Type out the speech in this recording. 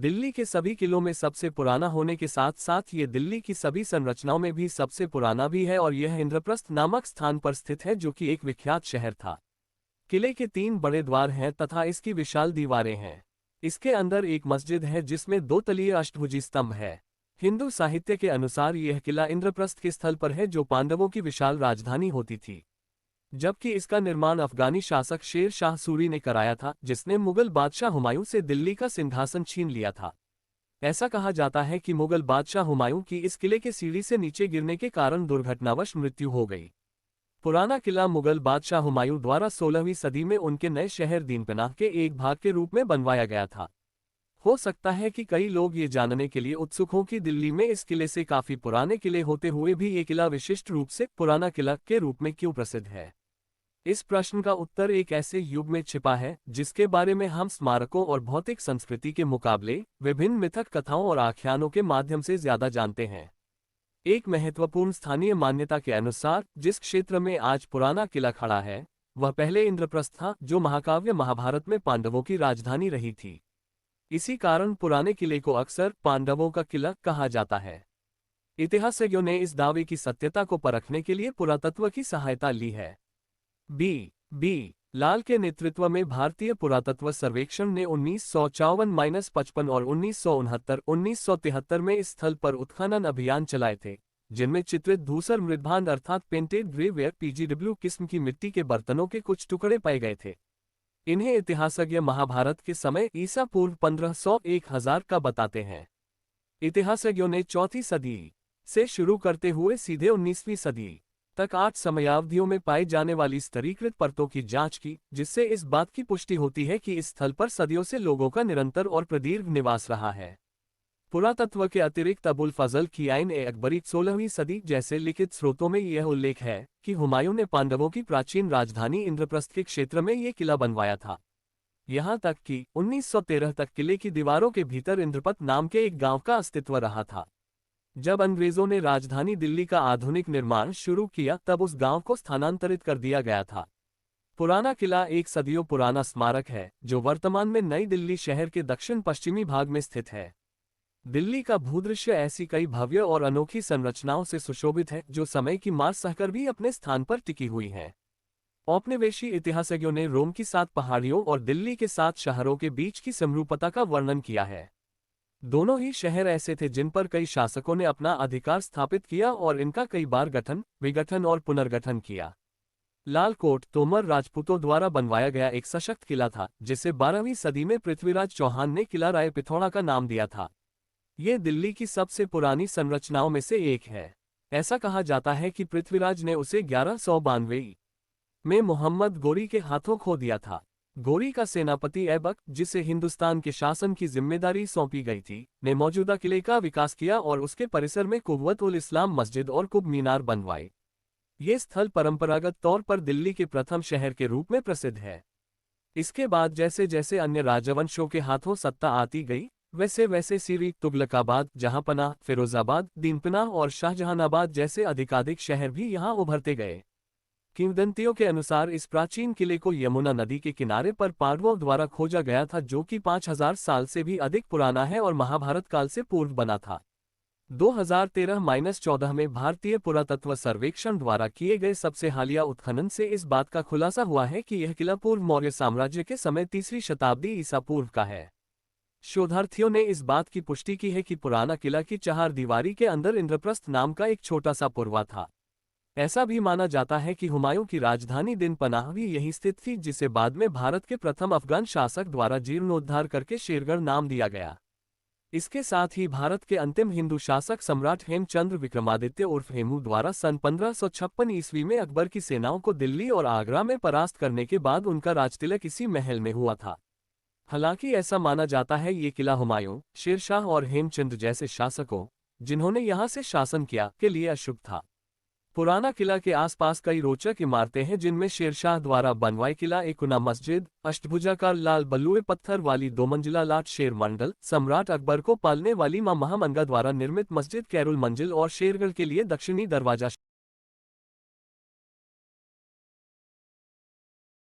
दिल्ली के सभी किलों में सबसे पुराना होने के साथ साथ ये दिल्ली की सभी संरचनाओं में भी सबसे पुराना भी है और यह इंद्रप्रस्थ नामक स्थान पर स्थित है जो कि एक विख्यात शहर था। किले के 3 बड़े द्वार हैं तथा इसकी विशाल दीवारें हैं। इसके अंदर एक मस्जिद है जिसमें 2 तलीय अष्टभुजी स्तंभ है। हिंदू साहित्य के अनुसार यह किला इंद्रप्रस्थ के स्थल पर है जो पांडवों की विशाल राजधानी होती थी, जबकि इसका निर्माण अफगानी शासक शेर शाह सूरी ने कराया था जिसने मुगल बादशाह हुमायूं से दिल्ली का सिंहासन छीन लिया था। ऐसा कहा जाता है कि मुगल बादशाह हुमायूं की इस किले के सीढ़ी से नीचे गिरने के कारण दुर्घटनावश मृत्यु हो गई। पुराना किला मुगल बादशाह हुमायूं द्वारा 16वीं सदी में उनके नए शहर दीनपनाह के एक भाग के रूप में बनवाया गया था। हो सकता है कि कई लोग ये जानने के लिए उत्सुक हों कि दिल्ली में इस किले से काफी पुराने किले होते हुए भी ये किला विशिष्ट रूप से पुराना किला के रूप में क्यों प्रसिद्ध है। इस प्रश्न का उत्तर एक ऐसे युग में छिपा है जिसके बारे में हम स्मारकों और भौतिक संस्कृति के मुकाबले विभिन्न मिथक कथाओं और आख्यानों के माध्यम से ज्यादा जानते हैं। एक महत्वपूर्ण स्थानीय मान्यता के अनुसार जिस क्षेत्र में आज पुराना किला खड़ा है वह पहले इंद्रप्रस्थ था जो महाकाव्य महाभारत में पांडवों की राजधानी रही थी। इसी कारण पुराने किले को अक्सर पांडवों का किला कहा जाता है। इतिहासज्ञों ने इस दावे की सत्यता को परखने के लिए पुरातत्व की सहायता ली है। बी लाल के नेतृत्व में भारतीय पुरातत्व सर्वेक्षण ने 1954-55 और 1969-1973 में इस स्थल पर उत्खनन अभियान चलाए थे, जिनमें चित्रित धूसर मृदभांड अर्थात पेंटेड ग्रेवेयर पीजीडब्ल्यू किस्म की मिट्टी के बर्तनों के कुछ टुकड़े पाए गए थे। इन्हें इतिहासज्ञ महाभारत के समय ईसा पूर्व 1500-1000 का बताते हैं। इतिहासज्ञों ने 4वीं सदी से शुरू करते हुए सीधे 19वीं सदी तक 8 समयावधियों में पाई जाने वाली स्तरीकृत परतों की जांच की, जिससे इस बात की पुष्टि होती है कि इस स्थल पर सदियों से लोगों का निरंतर और प्रदीर्घ निवास रहा है। पुरातत्व के अतिरिक्त अबुल फजल की आइन-ए-अकबरी 16वीं सदी जैसे लिखित स्रोतों में यह उल्लेख है कि हुमायूं ने पांडवों की प्राचीन राजधानी इंद्रप्रस्थ के क्षेत्र में यह किला बनवाया था। यहाँ तक कि 1913 तक किले की दीवारों के भीतर इंद्रपत नाम के एक गांव का अस्तित्व रहा था। जब अंग्रेजों ने राजधानी दिल्ली का आधुनिक निर्माण शुरू किया तब उस गांव को स्थानांतरित कर दिया गया था। पुराना किला एक सदियों पुराना स्मारक है जो वर्तमान में नई दिल्ली शहर के दक्षिण पश्चिमी भाग में स्थित है। दिल्ली का भूदृश्य ऐसी कई भव्य और अनोखी संरचनाओं से सुशोभित है जो समय की मार सहकर भी अपने स्थान पर टिकी हुई हैं। औपनिवेशी इतिहासज्ञों ने रोम की 7 पहाड़ियों और दिल्ली के 7 शहरों के बीच की समरूपता का वर्णन किया है। दोनों ही शहर ऐसे थे जिन पर कई शासकों ने अपना अधिकार स्थापित किया और इनका कई बार गठन, विघटन और पुनर्गठन किया। लाल कोट तोमर राजपूतों द्वारा बनवाया गया एक सशक्त किला था जिसे 12वीं सदी में पृथ्वीराज चौहान ने किला राय पिथौरा का नाम दिया था। ये दिल्ली की सबसे पुरानी संरचनाओं में से एक है। ऐसा कहा जाता है कि पृथ्वीराज ने उसे 1192 में मोहम्मद गोरी के हाथों खो दिया था। गोरी का सेनापति ऐबक, जिसे हिंदुस्तान के शासन की जिम्मेदारी सौंपी गई थी, ने मौजूदा किले का विकास किया और उसके परिसर में कुव्वत-उल-इस्लाम मस्जिद और कुब मीनार बनवाए। ये स्थल परंपरागत तौर पर दिल्ली के प्रथम शहर के रूप में प्रसिद्ध है। इसके बाद जैसे जैसे अन्य राजवंशों के हाथों सत्ता आती गई वैसे वैसे सीरी, तुगलकाबाद, जहांपनाह, फिरोजाबाद, दीनपनाह और शाहजहानाबाद जैसे अधिकाधिक शहर भी यहाँ उभरते गए। किंवदंतियों के अनुसार इस प्राचीन किले को यमुना नदी के किनारे पर पांडवों द्वारा खोजा गया था जो कि 5000 साल से भी अधिक पुराना है और महाभारत काल से पूर्व बना था। 2013-14 में भारतीय पुरातत्व सर्वेक्षण द्वारा किए गए सबसे हालिया उत्खनन से इस बात का खुलासा हुआ है कि यह किला पूर्व मौर्य साम्राज्य के समय 3वीं शताब्दी ईसा पूर्व का है। शोधार्थियों ने इस बात की पुष्टि की है कि पुराना किला की चहारदीवारी के अंदर इंद्रप्रस्थ नाम का एक छोटा सा पुरवा था। ऐसा भी माना जाता है कि हुमायूं की राजधानी दीनपनाह भी यहीं स्थित थी, जिसे बाद में भारत के प्रथम अफगान शासक द्वारा जीर्णोद्धार करके शेरगढ़ नाम दिया गया। इसके साथ ही भारत के अंतिम हिंदू शासक सम्राट हेमचंद्र विक्रमादित्य उर्फ हेमू द्वारा सन 1556 ईस्वी में अकबर की सेनाओं को दिल्ली और आगरा में परास्त करने के बाद उनका राजतिलक इसी महल में हुआ था। हालांकि ऐसा माना जाता है ये किला हुमायूं, शेरशाह और हेमचंद जैसे शासकों, जिन्होंने यहाँ से शासन किया, के लिए अशुभ था। पुराना किला के आसपास कई रोचक इमारतें हैं जिनमें शेरशाह द्वारा बनवाई किला, एक मस्जिद, अष्टभुजाकार लाल बलुए पत्थर वाली 2 मंजिला लाट शेर मंडल, सम्राट अकबर को पालने वाली मां महामंगा द्वारा निर्मित मस्जिद कैरुल मंजिल और शेरगढ़ के लिए दक्षिणी दरवाजा